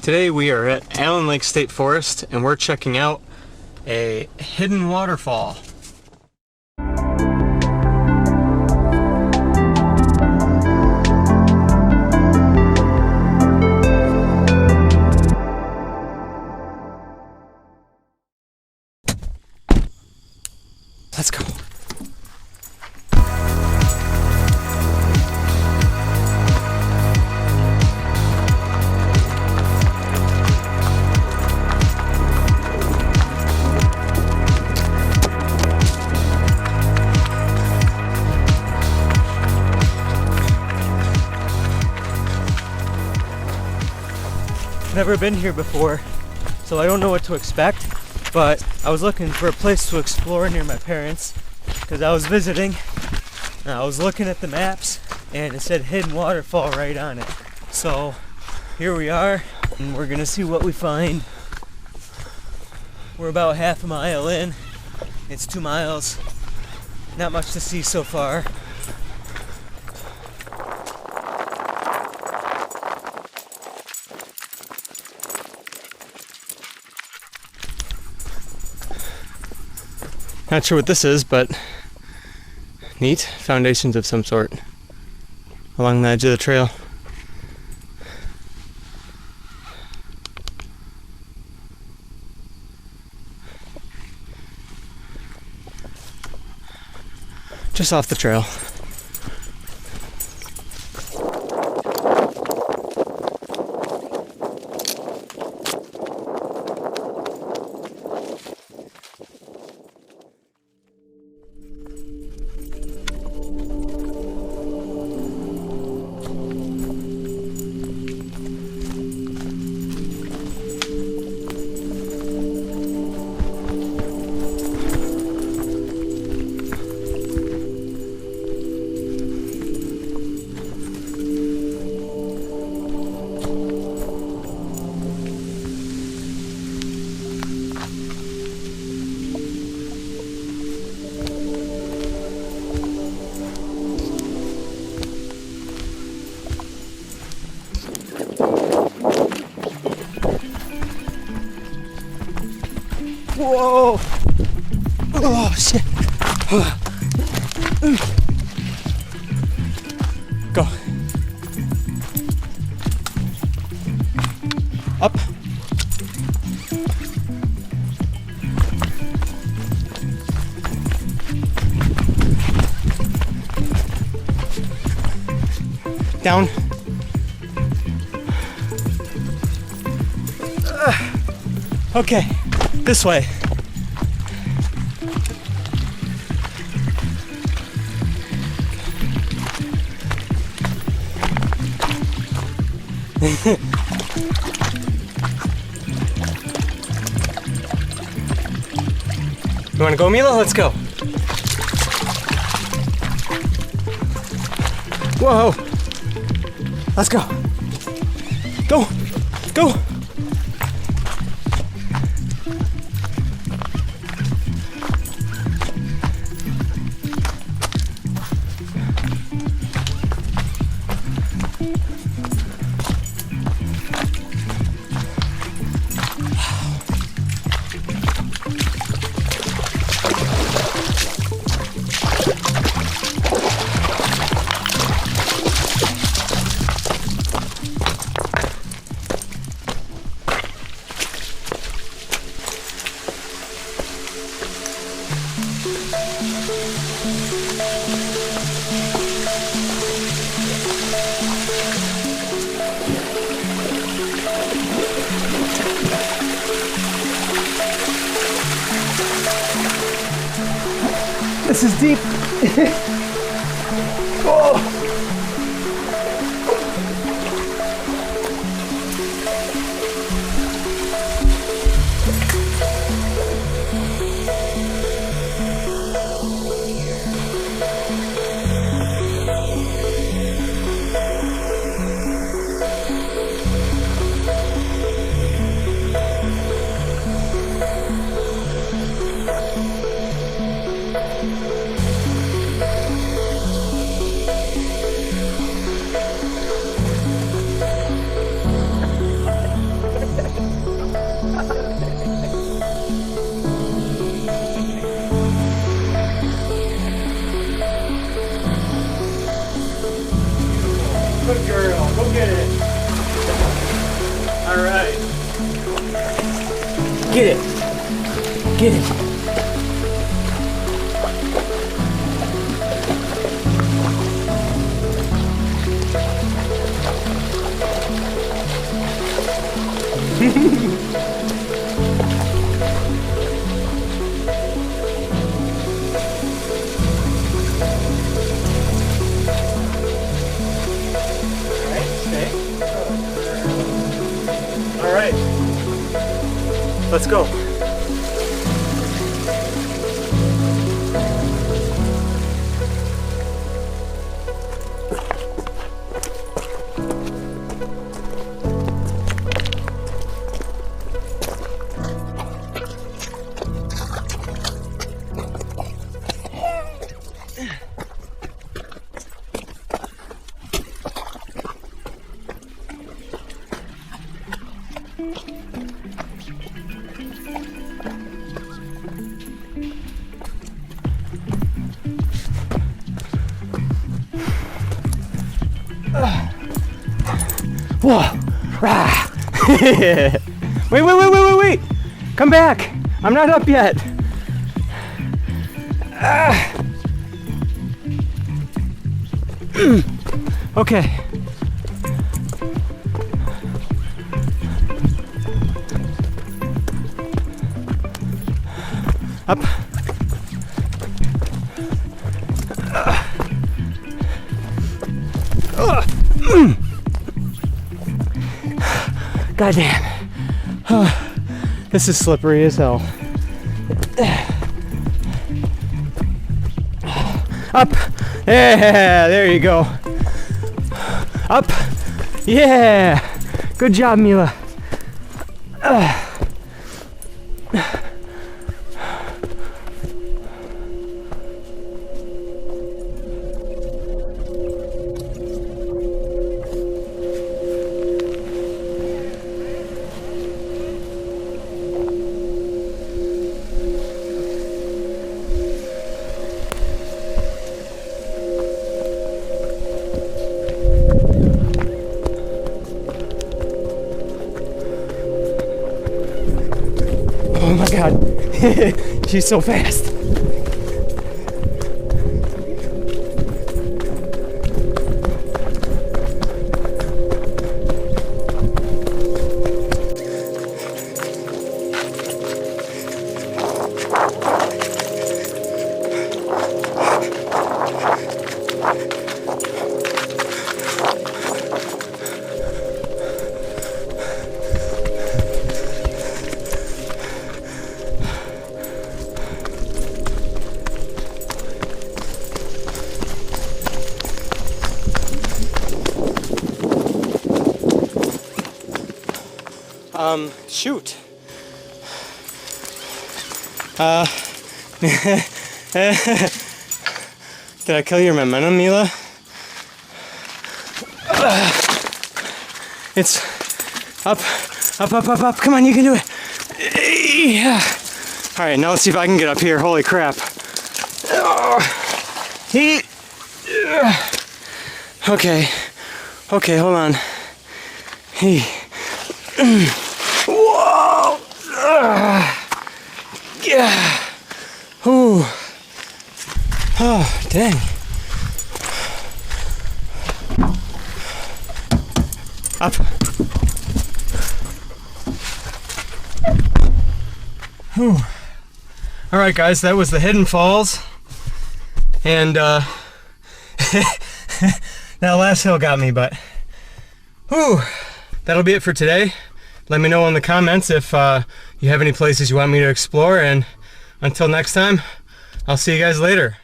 Today we are at Allen Lake State Forest and we're checking out a hidden waterfall. Let's go. Never been here before, so I don't know what to expect, but I was looking for a place to explore near my parents because I was visiting and I was looking at the maps and it said hidden waterfall right on it. So here we are and we're gonna see what we find. We're about half a mile in. It's 2 miles. Not much to see so far. Not sure what this is, but neat. Foundations of some sort along the edge of the trail. Just off the trail. Whoa! Oh shit! Go. Up. Down. Okay, this way. You wanna go, Mila? Let's go. Whoa! Let's go. Go! Go! This is deep. Oh. Get it. Get it. All right, let's go. Whoa! Rah. Wait! Come back! I'm not up yet. Okay. Up. Goddamn. This is slippery as hell. Up. Yeah, there you go. Up. Yeah. Good job, Mila. Oh my god, she's so fast. Shoot. Did I kill your momentum, Mila? It's up. Come on, you can do it. Yeah. All right, now let's see if I can get up here. Holy crap. Okay, hold on. Whoa! Yeah. Ooh. Oh, dang. Up. Whew. All right, guys, that was the Hidden Falls, and that last hill got me, but whew. That'll be it for today. Let me know in the comments if you have any places you want me to explore, and until next time, I'll see you guys later.